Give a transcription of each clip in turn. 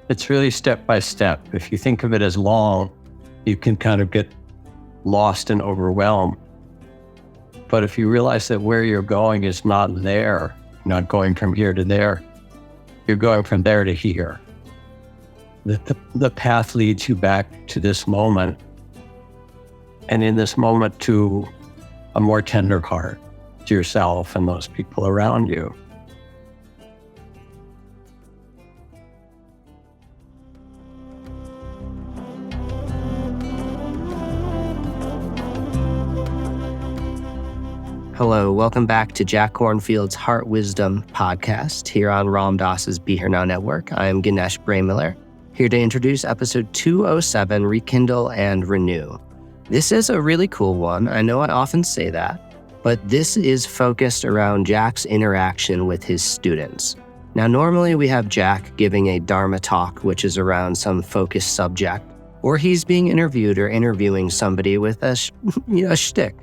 It's really step by step. If you think of it as long, you can kind of get lost and overwhelmed. But if you realize that where you're going is not there, you're not going from here to there, you're going from there to here. The path leads you back to this moment, and in this moment to a more tender heart to yourself and those people around you. Hello, welcome back to Jack Kornfield's Heart Wisdom podcast here on Ram Dass's Be Here Now Network. I am Ganesh Bremiller, here to introduce episode 207, Rekindle and Renew. This is a really cool one. I know I often say that, but this is focused around Jack's interaction with his students. Now, normally we have Jack giving a Dharma talk, which is around some focused subject, or he's being interviewed or interviewing somebody with a shtick.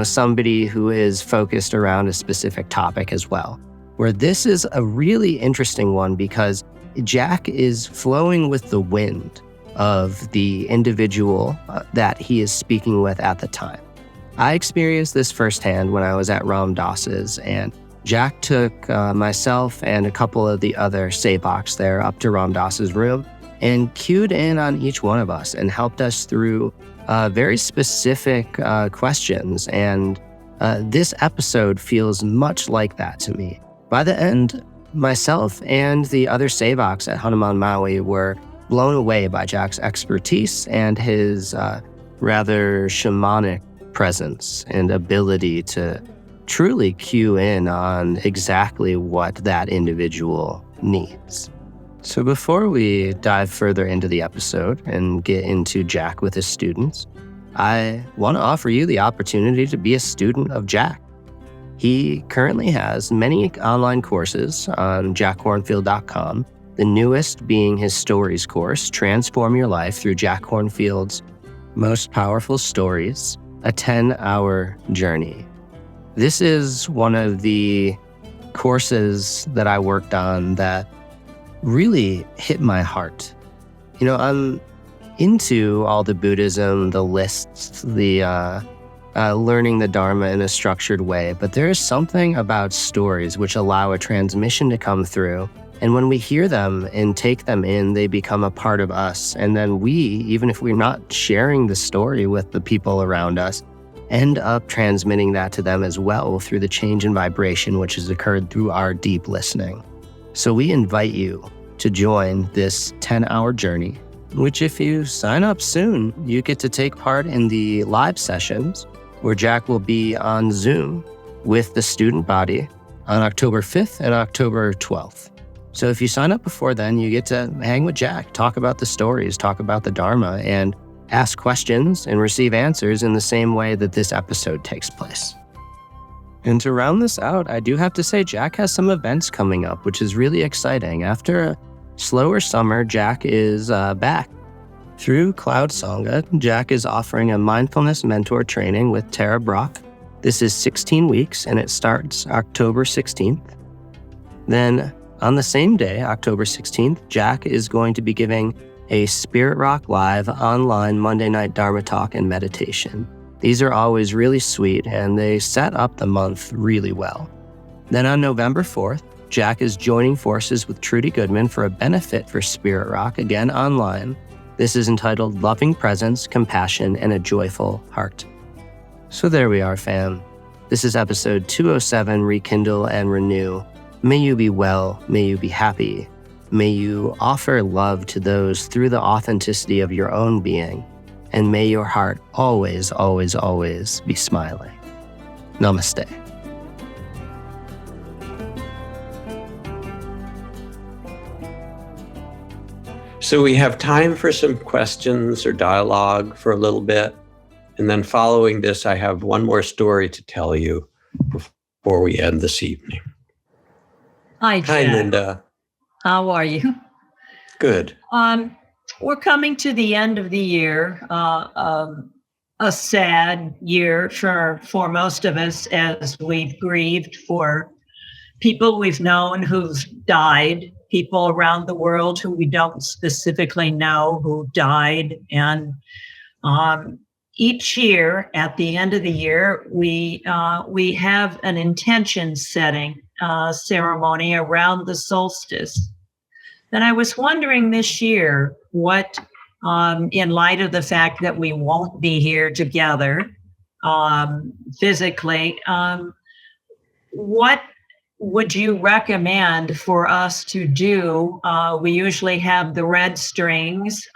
Somebody who is focused around a specific topic as well. Where this is a really interesting one because Jack is flowing with the wind of the individual that he is speaking with at the time. I experienced this firsthand when I was at Ram Dass's, and Jack took myself and a couple of the other Sevaks there up to Ram Dass's room and cued in on each one of us and helped us through very specific questions, and this episode feels much like that to me. By the end, myself and the other Sevaks at Hanuman Maui were blown away by Jack's expertise and his rather shamanic presence and ability to truly cue in on exactly what that individual needs. So before we dive further into the episode and get into Jack with his students, I want to offer you the opportunity to be a student of Jack. He currently has many online courses on jackkornfield.com, the newest being his stories course, Transform Your Life Through Jack Kornfield's Most Powerful Stories, a 10-hour journey. This is one of the courses that I worked on that really hit my heart. I'm into all the Buddhism, the lists, the learning the Dharma in a structured way, but there is something about stories which allow a transmission to come through. And when we hear them and take them in, they become a part of us. And then we, even if we're not sharing the story with the people around us, end up transmitting that to them as well through the change in vibration which has occurred through our deep listening. So we invite you to join this 10-hour journey, which if you sign up soon, you get to take part in the live sessions where Jack will be on Zoom with the student body on October 5th and October 12th. So if you sign up before then, you get to hang with Jack, talk about the stories, talk about the Dharma, and ask questions and receive answers in the same way that this episode takes place. And to round this out, I do have to say Jack has some events coming up, which is really exciting. After a slower summer, Jack is back. Through Cloud Sangha, Jack is offering a mindfulness mentor training with Tara Brock. This is 16 weeks, and it starts October 16th. Then, on the same day, October 16th, Jack is going to be giving a Spirit Rock Live online Monday night Dharma talk and meditation. These are always really sweet, and they set up the month really well. Then on November 4th, Jack is joining forces with Trudy Goodman for a benefit for Spirit Rock, again online. This is entitled Loving Presence, Compassion, and a Joyful Heart. So there we are, fam. This is episode 207, Rekindle and Renew. May you be well, may you be happy. May you offer love to those through the authenticity of your own being. And may your heart always, always, always be smiling. Namaste. So we have time for some questions or dialogue for a little bit. And then following this, I have one more story to tell you before we end this evening. Hi, Jack. Hi, Linda. How are you? Good. We're coming to the end of the year, a sad year for most of us as we've grieved for people we've known who've died, people around the world who we don't specifically know who died. And each year, at the end of the year, we have an intention setting ceremony around the solstice. And I was wondering this year what, in light of the fact that we won't be here together physically, what would you recommend for us to do? We usually have the red strings.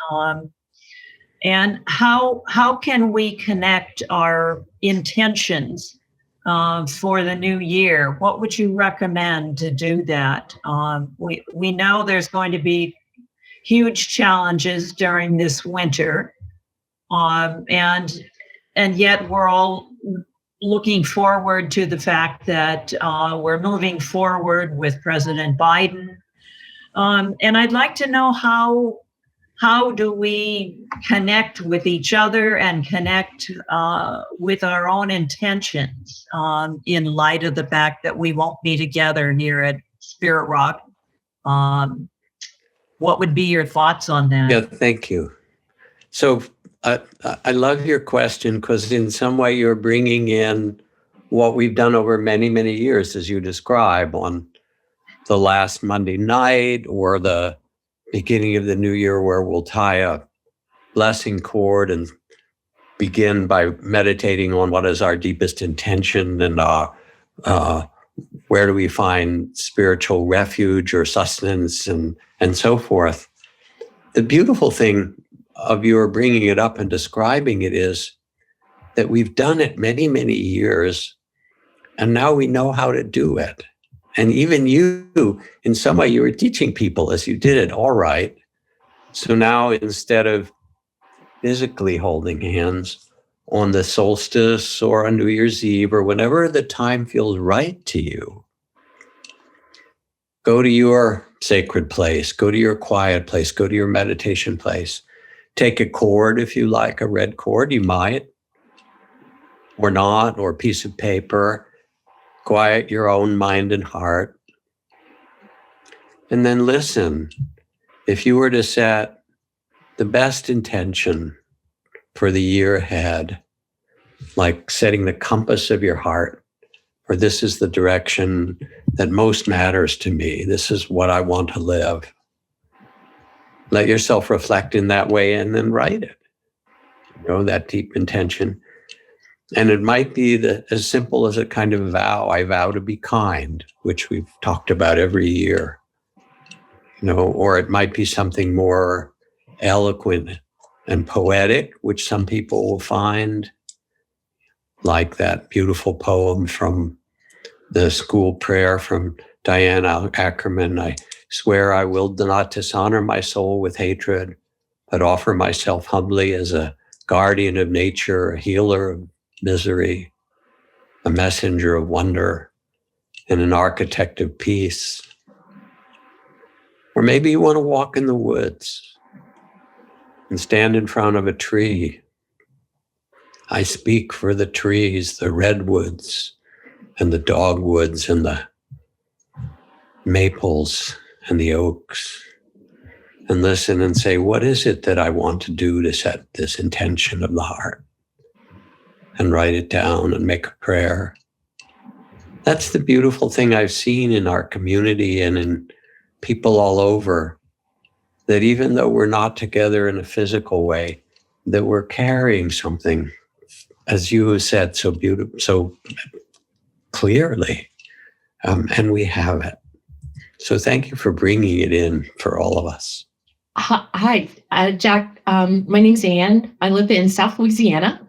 And how can we connect our intentions for the new year? What would you recommend to do that? We know there's going to be huge challenges during this winter, and yet we're all looking forward to the fact that we're moving forward with President Biden. And I'd like to know how do we connect with each other and connect with our own intentions in light of the fact that we won't be together here at Spirit Rock. What would be your thoughts on that? Yeah, thank you. So I love your question because in some way you're bringing in what we've done over many, many years, as you describe, on the last Monday night or the beginning of the new year, where we'll tie a blessing cord and begin by meditating on what is our deepest intention and where do we find spiritual refuge or sustenance and so forth. The beautiful thing of your bringing it up and describing it is that we've done it many, many years, and now we know how to do it. And even you, in some way, you were teaching people as you did it. All right. So now instead of physically holding hands on the solstice or on New Year's Eve or whenever the time feels right to you, go to your sacred place, go to your quiet place, go to your meditation place. Take a cord if you like, a red cord, you might, or not, or a piece of paper. Quiet your own mind and heart. And then listen. If you were to set the best intention for the year ahead, like setting the compass of your heart, or this is the direction that most matters to me, this is what I want to live. Let yourself reflect in that way and then write it. That deep intention. And it might be as simple as a kind of vow. I vow to be kind, which we've talked about every year. Or it might be something more eloquent and poetic, which some people will find, like that beautiful poem from the school prayer from Diane Ackerman. I swear I will not dishonor my soul with hatred, but offer myself humbly as a guardian of nature, a healer of misery, a messenger of wonder, and an architect of peace. Or maybe you want to walk in the woods and stand in front of a tree. I speak for the trees, the redwoods and the dogwoods and the maples and the oaks, and listen and say, what is it that I want to do to set this intention of the heart? And write it down and make a prayer. That's the beautiful thing I've seen in our community and in people all over, that even though we're not together in a physical way, that we're carrying something, as you have said so beautifully, so clearly, and we have it. So thank you for bringing it in for all of us. Hi, Jack. My name's Anne. I live in South Louisiana.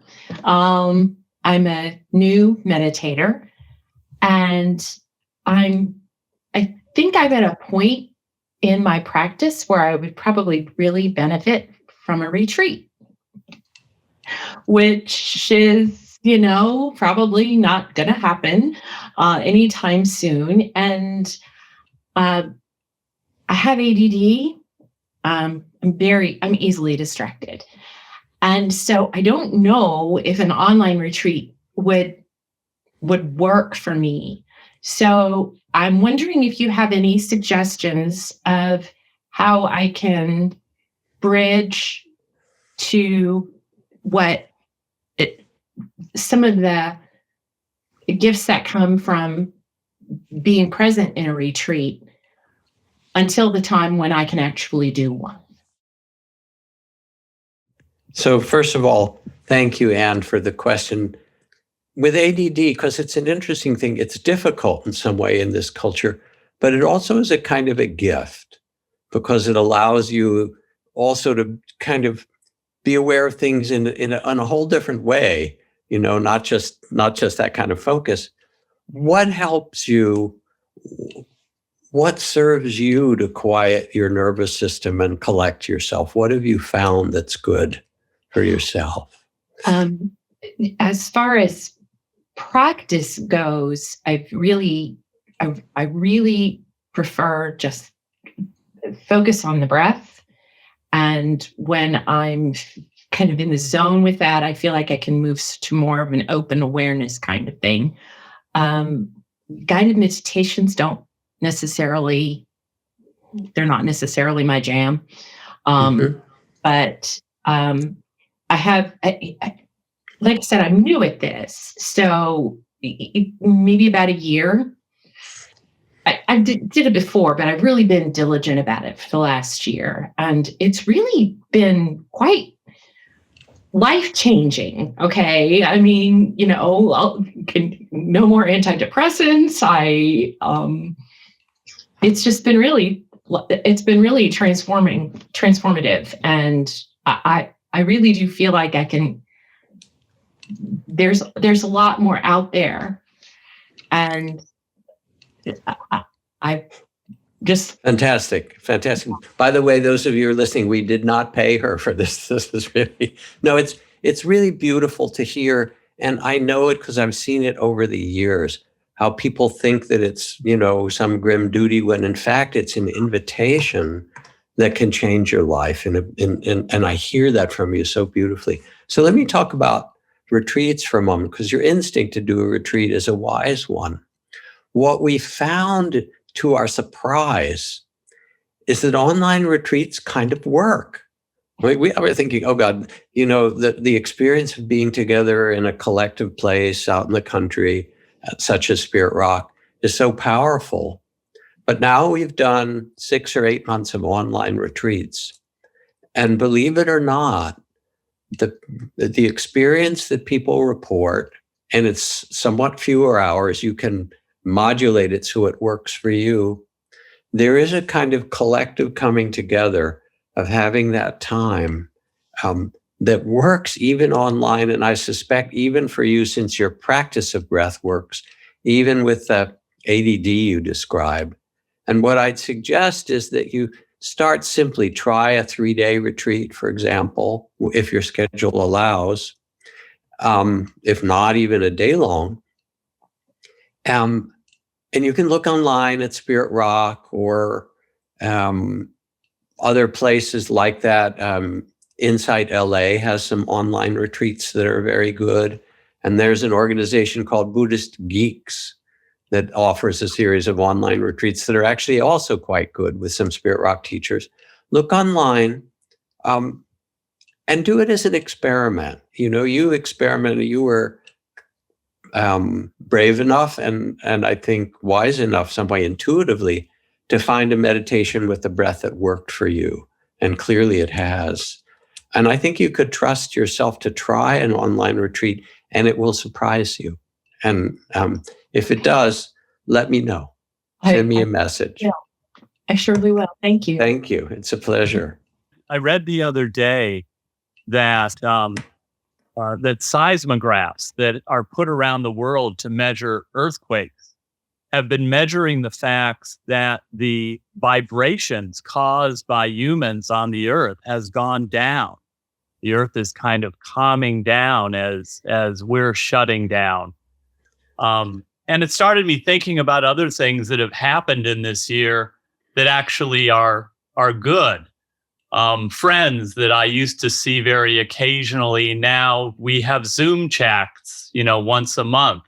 I'm a new meditator, and I think I'm at a point in my practice where I would probably really benefit from a retreat, which is, probably not going to happen anytime soon. And I have ADD. I'm easily distracted. And so I don't know if an online retreat would work for me. So I'm wondering if you have any suggestions of how I can bridge to what some of the gifts that come from being present in a retreat until the time when I can actually do one. So first of all, thank you, Anne, for the question. With ADD, because it's an interesting thing, it's difficult in some way in this culture, but it also is a kind of a gift because it allows you also to kind of be aware of things in a whole different way, not just that kind of focus. What helps you? What serves you to quiet your nervous system and collect yourself? What have you found that's good for yourself? As far as practice goes, I really prefer just focus on the breath. And when I'm kind of in the zone with that, I feel like I can move to more of an open awareness kind of thing. Guided meditations they're not necessarily my jam. But I have, like I said, I'm new at this. So maybe about a year. I did it before, but I've really been diligent about it for the last year. And it's really been quite life-changing. Okay. I mean, no more antidepressants. It's been really transformative. And I really do feel like there's a lot more out there. And I just fantastic. By the way, those of you who are listening, we did not pay her for this. This is really it's really beautiful to hear, and I know it because I've seen it over the years. How people think that it's some grim duty when in fact it's an invitation that can change your life, and I hear that from you so beautifully. So let me talk about retreats for a moment because your instinct to do a retreat is a wise one. What we found to our surprise is that online retreats kind of work. We were thinking, oh God, the experience of being together in a collective place out in the country, such as Spirit Rock, is so powerful. But now we've done 6 or 8 months of online retreats. And believe it or not, the experience that people report, and it's somewhat fewer hours, you can modulate it so it works for you. There is a kind of collective coming together of having that time that works even online. And I suspect even for you, since your practice of breath works, even with the ADD you describe. And what I'd suggest is that you start simply, try a 3-day retreat, for example, if your schedule allows, if not even a day long. And you can look online at Spirit Rock or other places like that. Insight LA has some online retreats that are very good. And there's an organization called Buddhist Geeks that offers a series of online retreats that are actually also quite good with some Spirit Rock teachers. Look online and do it as an experiment. You experimented, you were brave enough and I think wise enough, some way intuitively, to find a meditation with the breath that worked for you. And clearly it has. And I think you could trust yourself to try an online retreat and it will surprise you. And if it does, let me know. Send me a message. Yeah, I surely will. Thank you. Thank you. It's a pleasure. I read the other day that that seismographs that are put around the world to measure earthquakes have been measuring the facts that the vibrations caused by humans on the earth has gone down. The earth is kind of calming down as we're shutting down. And it started me thinking about other things that have happened in this year that actually are good. Friends that I used to see very occasionally, now we have Zoom chats, once a month.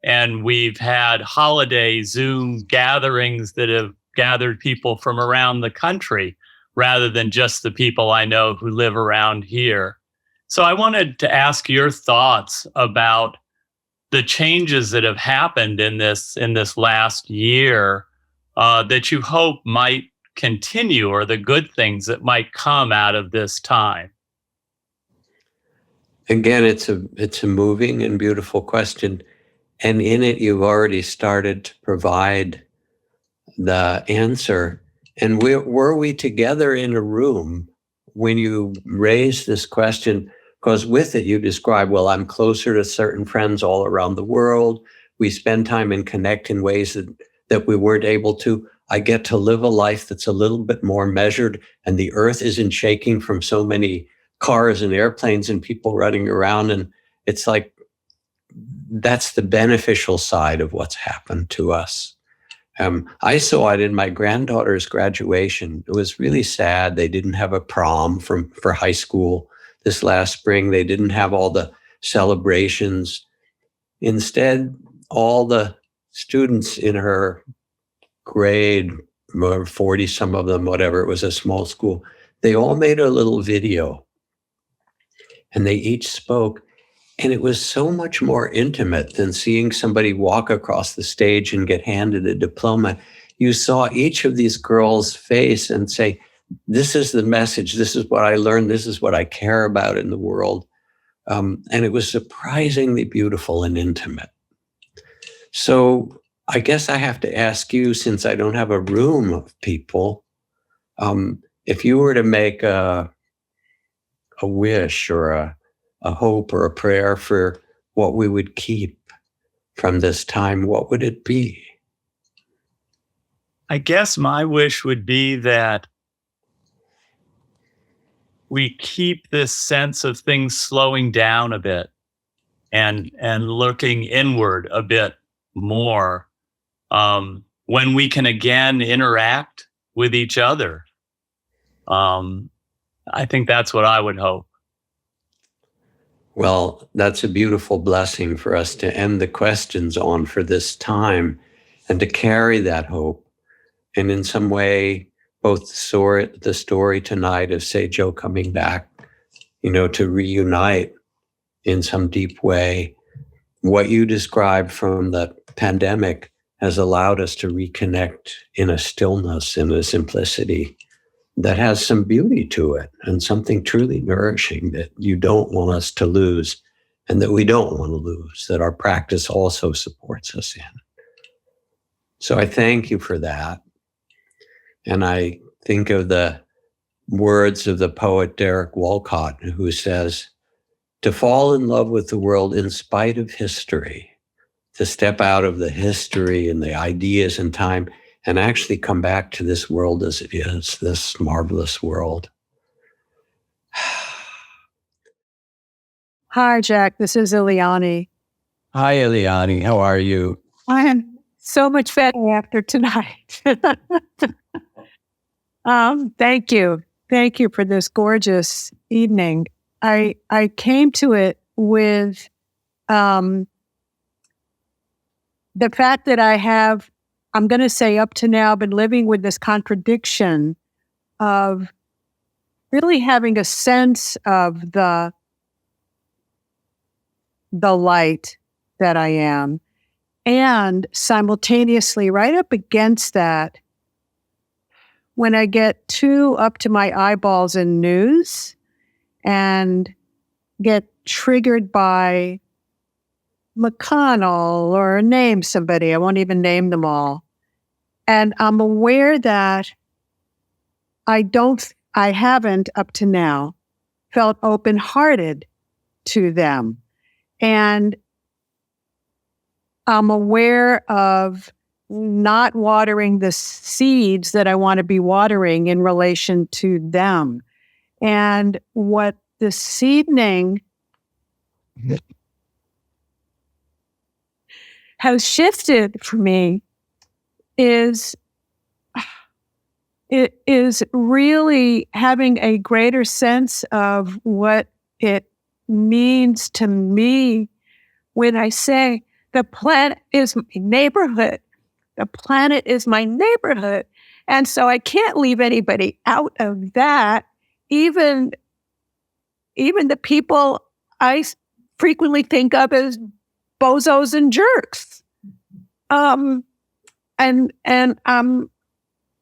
And we've had holiday Zoom gatherings that have gathered people from around the country rather than just the people I know who live around here. So I wanted to ask your thoughts about the changes that have happened in this last year that you hope might continue, or the good things that might come out of this time. Again, it's a moving and beautiful question. And in it, you've already started to provide the answer. And were we together in a room when you raised this question? Because with it, you describe, well, I'm closer to certain friends all around the world. We spend time and connect in ways that we weren't able to. I get to live a life that's a little bit more measured, and the earth isn't shaking from so many cars and airplanes and people running around. And it's like, that's the beneficial side of what's happened to us. I saw it in my granddaughter's graduation. It was really sad. They didn't have a prom for high school this last spring. They didn't have all the celebrations. Instead, all the students in her grade, 40 some of them, whatever, it was a small school, they all made a little video and they each spoke. And it was so much more intimate than seeing somebody walk across the stage and get handed a diploma. You saw each of these girls' face and say, this is the message. This is what I learned. This is what I care about in the world. And it was surprisingly beautiful and intimate. So I guess I have to ask you, since I don't have a room of people, if you were to make a wish or a hope or a prayer for what we would keep from this time, what would it be? I guess my wish would be that we keep this sense of things slowing down a bit and looking inward a bit more when we can again interact with each other. I think that's what I would hope. Well, that's a beautiful blessing for us to end the questions on for this time and to carry that hope. And in some way, both the story tonight of Seijo coming back, to reunite in some deep way, what you described from the pandemic has allowed us to reconnect in a stillness, in a simplicity that has some beauty to it and something truly nourishing that you don't want us to lose and that we don't want to lose, that our practice also supports us in. So I thank you for that. And I think of the words of the poet Derek Walcott, who says, to fall in love with the world in spite of history, to step out of the history and the ideas and time and actually come back to this world as it is, this marvelous world. Hi, Jack. This is Ileani. Hi, Ileani. How are you? I am so much better after tonight. Thank you. Thank you for this gorgeous evening. I came to it with the fact that I'm going to say up to now, been living with this contradiction of really having a sense of the light that I am, and simultaneously right up against that, when I get too up to my eyeballs in news and get triggered by McConnell or name somebody, I won't even name them all. And I'm aware that I haven't up to now felt open-hearted to them. And I'm aware of not watering the seeds that I want to be watering in relation to them. And what this evening has shifted for me is really having a greater sense of what it means to me when I say the planet is my neighborhood. The planet is my neighborhood. And so I can't leave anybody out of that. Even the people I frequently think of as bozos and jerks. And I'm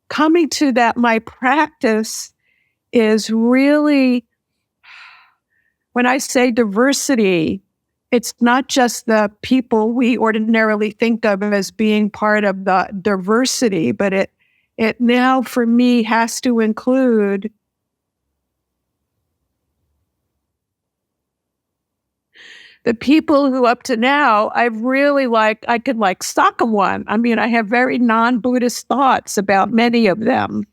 coming to that. My practice is really, when I say diversity, it's not just the people we ordinarily think of as being part of the diversity, but it now for me has to include the people who up to now I've really I could sock them one. I mean, I have very non-Buddhist thoughts about many of them.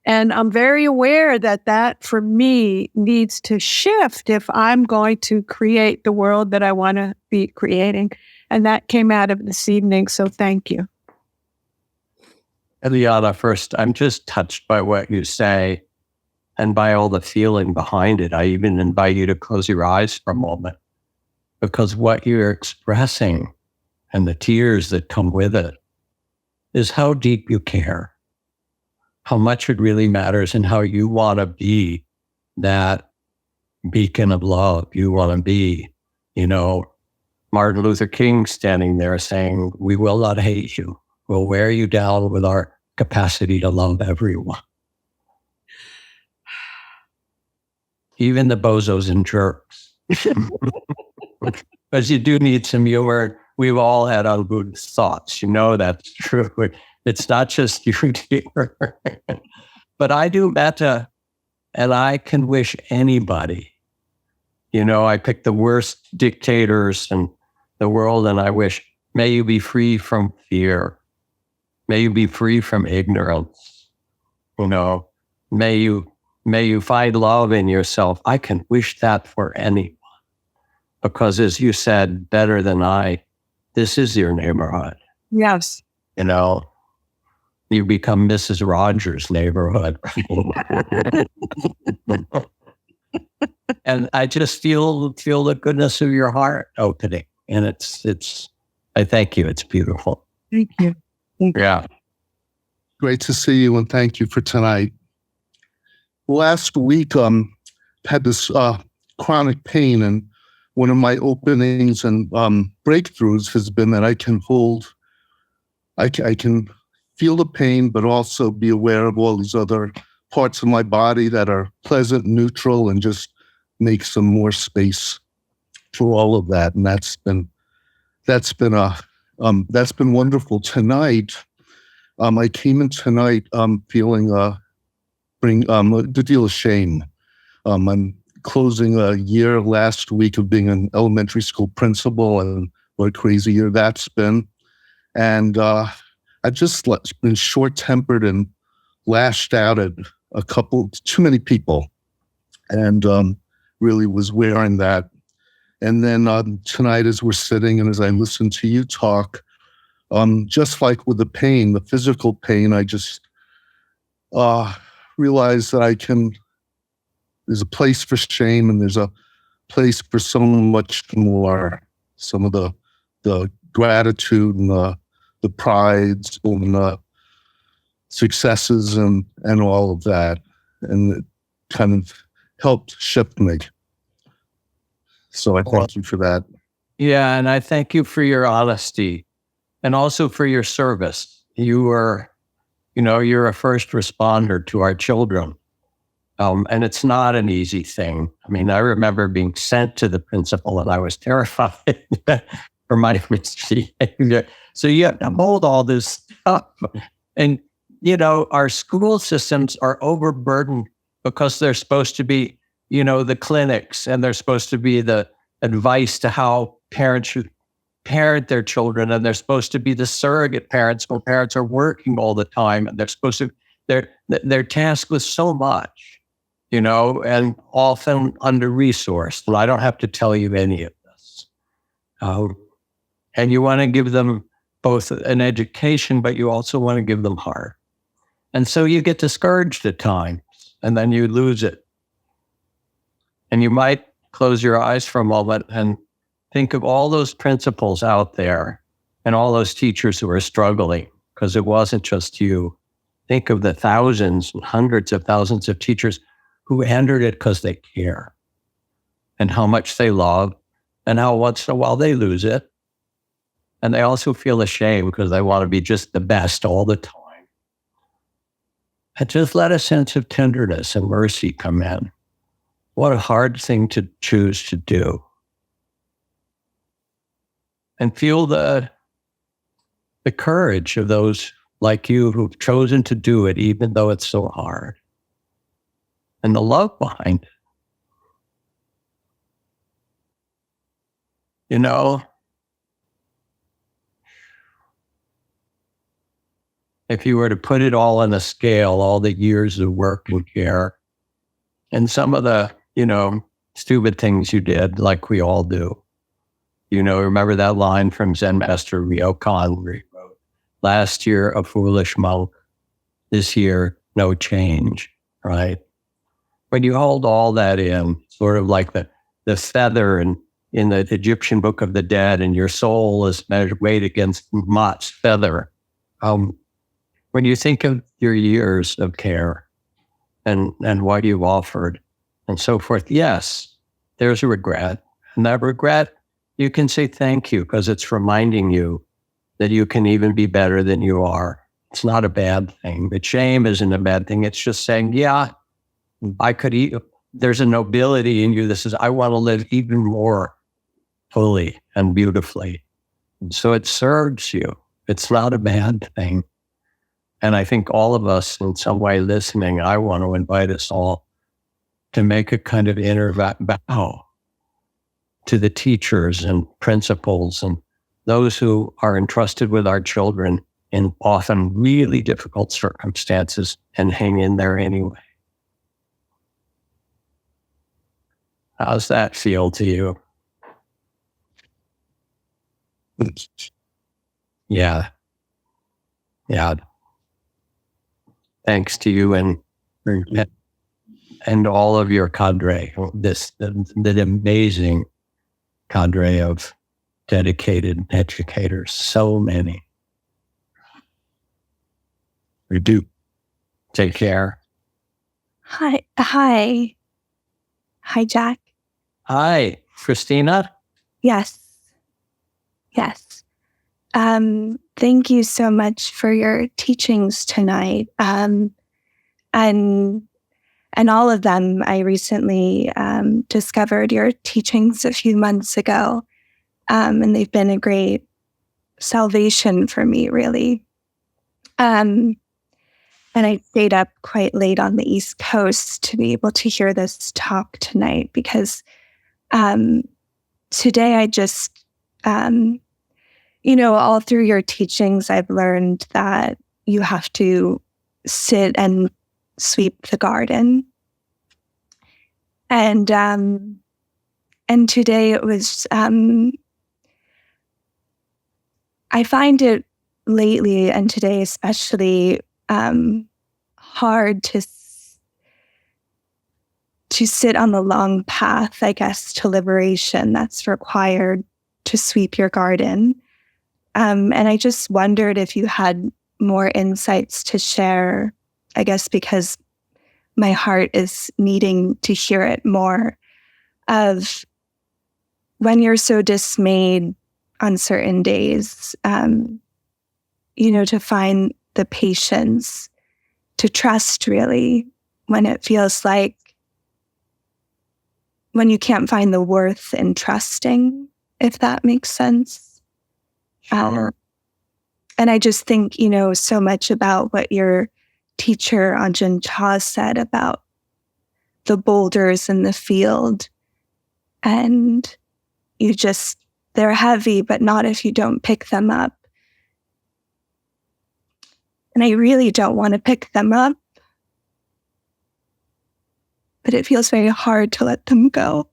And I'm very aware that for me needs to shift if I'm going to create the world that I want to be creating. And that came out of this evening. So thank you. Eliana, first, I'm just touched by what you say and by all the feeling behind it. I even invite you to close your eyes for a moment, because what you're expressing and the tears that come with it is how deep you care, how much it really matters, and how you want to be that beacon of love. You want to be, Martin Luther King standing there saying, "We will not hate you. We'll wear you down with our capacity to love everyone." Even the bozos and jerks. Because you do need some humor. We've all had un-Buddhist thoughts. That's true. It's not just you, dear. But I do metta, and I can wish anybody. I pick the worst dictators in the world, and I wish, may you be free from fear. May you be free from ignorance. May you find love in yourself. I can wish that for anyone. Because as you said, better than I, this is your neighborhood. Yes. You become Mrs. Rogers' neighborhood. And I just feel the goodness of your heart opening. And I thank you. It's beautiful. Thank you. Yeah. Great to see you, and thank you for tonight. Last week, had this chronic pain, and one of my openings and breakthroughs has been that I can feel the pain, but also be aware of all these other parts of my body that are pleasant, neutral, and just make some more space for all of that. And that's been wonderful. Tonight, I came in tonight feeling a good deal of shame. I'm closing a year last week of being an elementary school principal, and what a crazy year that's been. And I've just been short-tempered and lashed out at too many people, and really was wearing that. And then tonight, as we're sitting and as I listen to you talk, just like with the pain, the physical pain, I just realize that there's a place for shame, and there's a place for so much more. Some of the gratitude and the prides and the successes and all of that. And it kind of helped shift me. So I thank you for that. Yeah, and I thank you for your honesty and also for your service. You're a first responder to our children. And it's not an easy thing. I mean, I remember being sent to the principal and I was terrified for my misbehavior. So you have to hold all this stuff. And, our school systems are overburdened because they're supposed to be, the clinics, and they're supposed to be the advice to how parents should parent their children. And they're supposed to be the surrogate parents when parents are working all the time. And they're tasked with so much, and often under-resourced. And I don't have to tell you any of this. And you want to give them both an education, but you also want to give them heart. And so you get discouraged at times, and then you lose it. And you might close your eyes for a moment and think of all those principals out there and all those teachers who are struggling, because it wasn't just you. Think of the thousands and hundreds of thousands of teachers who entered it because they care and how much they love and how once in a while they lose it. And they also feel ashamed because they want to be just the best all the time. And just let a sense of tenderness and mercy come in. What a hard thing to choose to do. And feel the courage of those like you who've chosen to do it, even though it's so hard. And the love behind it. You know, if you were to put it all on a scale, all the years of work and care, and some of the, stupid things you did, like we all do. Remember that line from Zen Master Ryokan, where he wrote, last year, a foolish monk, this year, no change, right? When you hold all that in, sort of like the feather in the Egyptian Book of the Dead, and your soul is weighed against Mot's feather. When you think of your years of care and what you've offered and so forth, yes, there's a regret. And that regret, you can say thank you because it's reminding you that you can even be better than you are. It's not a bad thing. But shame isn't a bad thing. It's just saying, yeah, I could there's a nobility in you that says, I want to live even more fully and beautifully. And so it serves you. It's not a bad thing. And I think all of us in some way listening, I want to invite us all to make a kind of inner bow to the teachers and principals and those who are entrusted with our children in often really difficult circumstances and hang in there anyway. How's that feel to you? Yeah. Thanks to you and all of your cadre, the amazing cadre of dedicated educators, so many. We do. Take care. Hi, Jack. Hi, Christina. Yes. Thank you so much for your teachings tonight. And all of them, I recently discovered your teachings a few months ago. And they've been a great salvation for me, really. And I stayed up quite late on the East Coast to be able to hear this talk tonight because today I just, all through your teachings, I've learned that you have to sit and sweep the garden. And today it was, I find it lately and today especially hard to sit on the long path, I guess, to liberation that's required to sweep your garden. And I just wondered if you had more insights to share, I guess, because my heart is needing to hear it more, of when you're so dismayed on certain days, to find the patience to trust, really, when it feels like when you can't find the worth in trusting, if that makes sense. Sure. And I just think, so much about what your teacher Ajahn Chah said about the boulders in the field. And they're heavy, but not if you don't pick them up. And I really don't want to pick them up. But it feels very hard to let them go.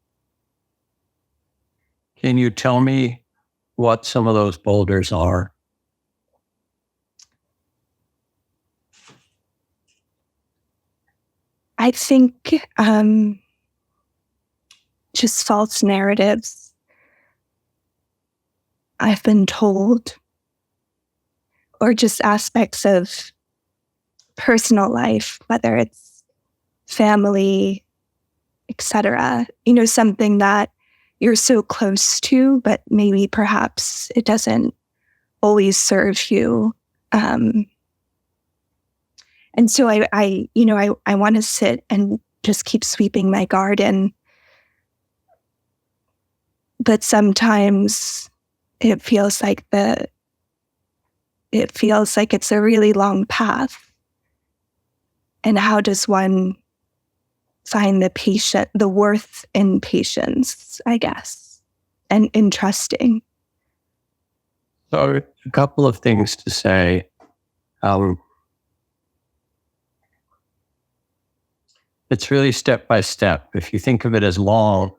Can you tell me what some of those boulders are? I think just false narratives I've been told, or just aspects of personal life, whether it's family, etc. Something that you're so close to, but maybe perhaps it doesn't always serve you. And so I want to sit and just keep sweeping my garden. But sometimes it feels like it's a really long path. And how does one find the worth in patience, I guess, and in trusting? So a couple of things to say. It's really step by step. If you think of it as long,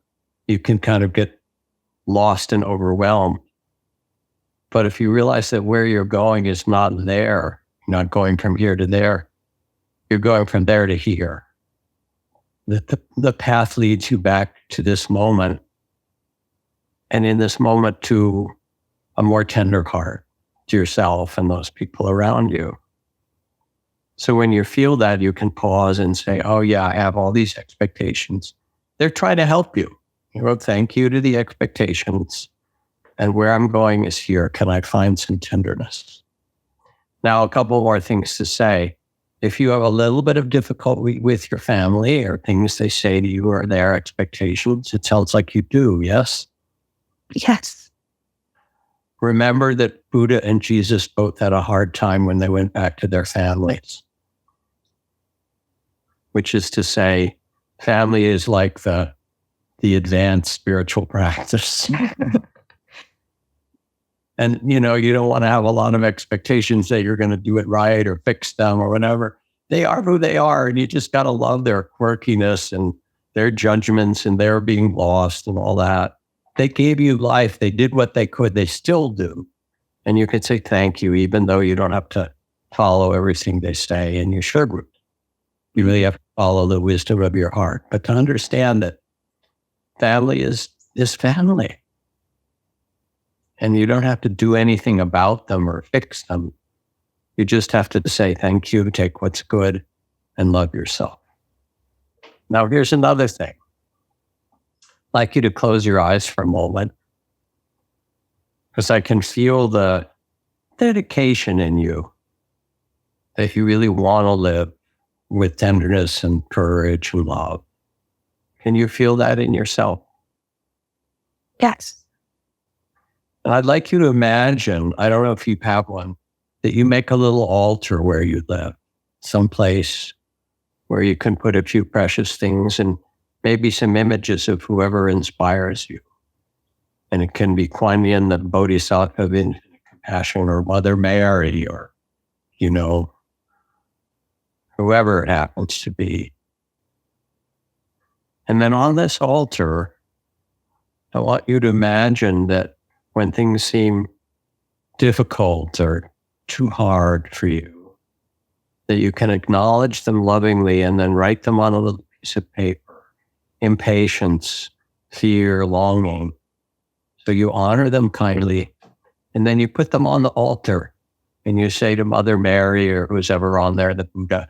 you can kind of get lost and overwhelmed. But if you realize that where you're going is not there, you're not going from here to there, you're going from there to here. The path leads you back to this moment, and in this moment to a more tender heart to yourself and those people around you. So when you feel that, you can pause and say, oh yeah, I have all these expectations. They're trying to help you. Thank you to the expectations. And where I'm going is here. Can I find some tenderness? Now, a couple more things to say. If you have a little bit of difficulty with your family or things they say to you or their expectations, it sounds like you do, yes? Yes. Remember that Buddha and Jesus both had a hard time when they went back to their families. Which is to say, family is like the advanced spiritual practice. And, you don't want to have a lot of expectations that you're going to do it right or fix them or whatever. They are who they are, and you just got to love their quirkiness and their judgments and their being lost and all that. They gave you life. They did what they could. They still do. And you can say thank you, even though you don't have to follow everything they say, and you shouldn't. You really have to follow the wisdom of your heart. But to understand that family is family. And you don't have to do anything about them or fix them. You just have to say thank you, take what's good, and love yourself. Now, here's another thing. I'd like you to close your eyes for a moment, because I can feel the dedication in you that you really want to live with tenderness and courage and love. Can you feel that in yourself? Yes. And I'd like you to imagine, I don't know if you have one, that you make a little altar where you live, someplace where you can put a few precious things and maybe some images of whoever inspires you. And it can be Kuan Yin, the Bodhisattva of infinite compassion, or Mother Mary, or, whoever it happens to be. And then on this altar, I want you to imagine that when things seem difficult or too hard for you, that you can acknowledge them lovingly and then write them on a little piece of paper. Impatience, fear, longing. So you honor them kindly, and then you put them on the altar, and you say to Mother Mary or who's ever on there, the Buddha,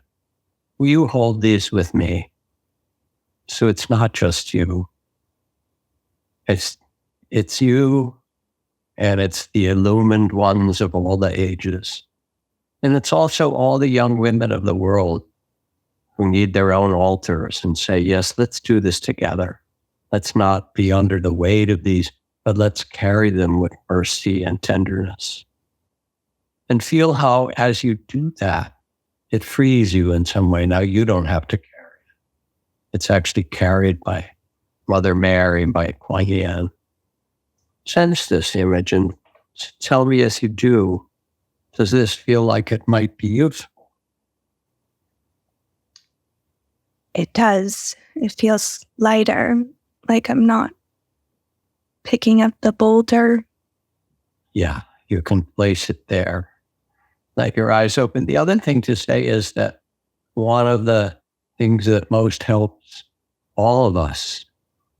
will you hold these with me? So it's not just you. It's you, and it's the illumined ones of all the ages. And it's also all the young women of the world who need their own altars and say, yes, let's do this together. Let's not be under the weight of these, but let's carry them with mercy and tenderness. And feel how, as you do that, it frees you in some way. Now you don't have to carry it. It's actually carried by Mother Mary, by Kuan Yin. Sense this image and tell me as you do, does this feel like it might be useful? It does. It feels lighter, like I'm not picking up the boulder. Yeah, you can place it there. Let your eyes open. The other thing to say is that one of the things that most helps all of us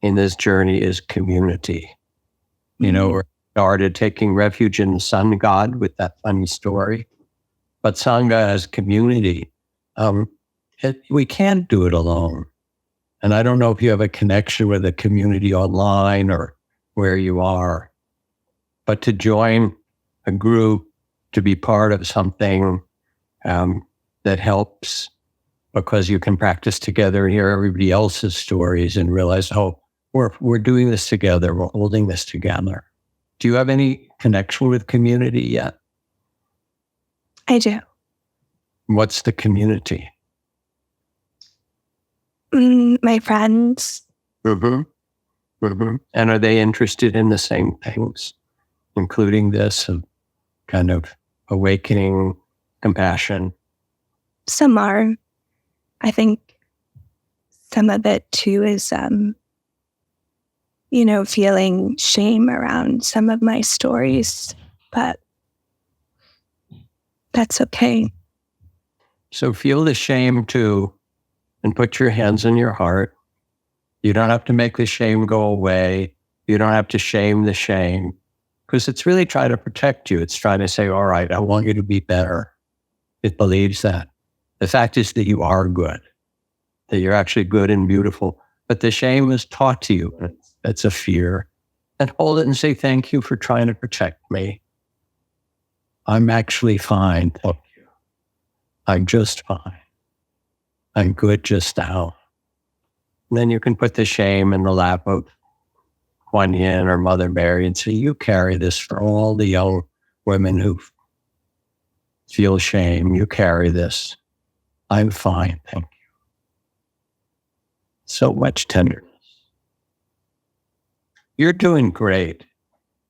in this journey is community. started taking refuge in the sun god with that funny story. But Sangha as community, we can't do it alone. And I don't know if you have a connection with a community online or where you are, but to join a group, to be part of something that helps, because you can practice together and hear everybody else's stories and realize, oh, we're doing this together, we're holding this together. Do you have any connection with community yet? I do. What's the community? My friends. Mm-hmm. Mm-hmm. And are they interested in the same things, including this of kind of awakening, compassion? Some are. I think some of it too is, feeling shame around some of my stories, but that's okay. So feel the shame too, and put your hands in your heart. You don't have to make the shame go away. You don't have to shame the shame, because it's really trying to protect you. It's trying to say, all right, I want you to be better. It believes that. The fact is that you are good, that you're actually good and beautiful. But the shame is taught to you. It's a fear. And hold it and say, thank you for trying to protect me. I'm actually fine. Thank you. I'm just fine. I'm good just now. And then you can put the shame in the lap of Kuan Yin or Mother Mary and say, you carry this for all the young women who feel shame. You carry this. I'm fine. Thank you. So much tenderness. You're doing great.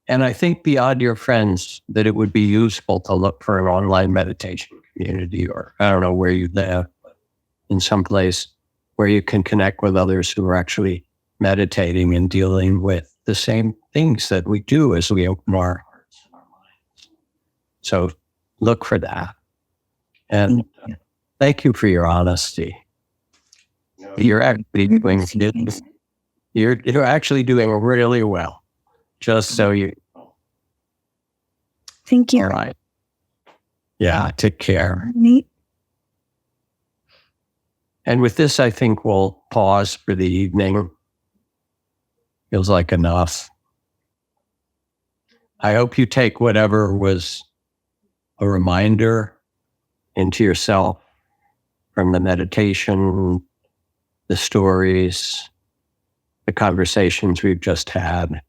And I think beyond your friends that it would be useful to look for an online meditation community, or I don't know where you live, but in some place where you can connect with others who are actually meditating and dealing with the same things that we do as we open our hearts and our minds. So look for that. And thank you for your honesty. You're actually doing you're actually doing really well. Just so you know. Thank you. All right. Yeah, take care. And with this, I think we'll pause for the evening. Feels like enough. I hope you take whatever was a reminder into yourself from the meditation, the stories, the conversations we've just had,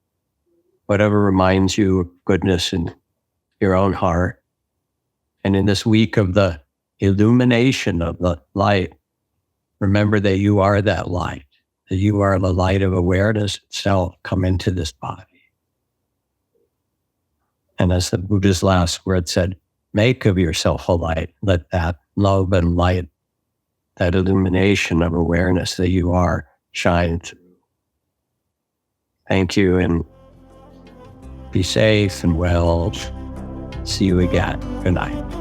whatever reminds you of goodness in your own heart. And in this week of the illumination of the light, remember that you are that light, that you are the light of awareness itself come into this body. And as the Buddha's last word said, make of yourself a light. Let that love and light, that illumination of awareness that you are, shine through. Thank you, and be safe and well. See you again. Good night.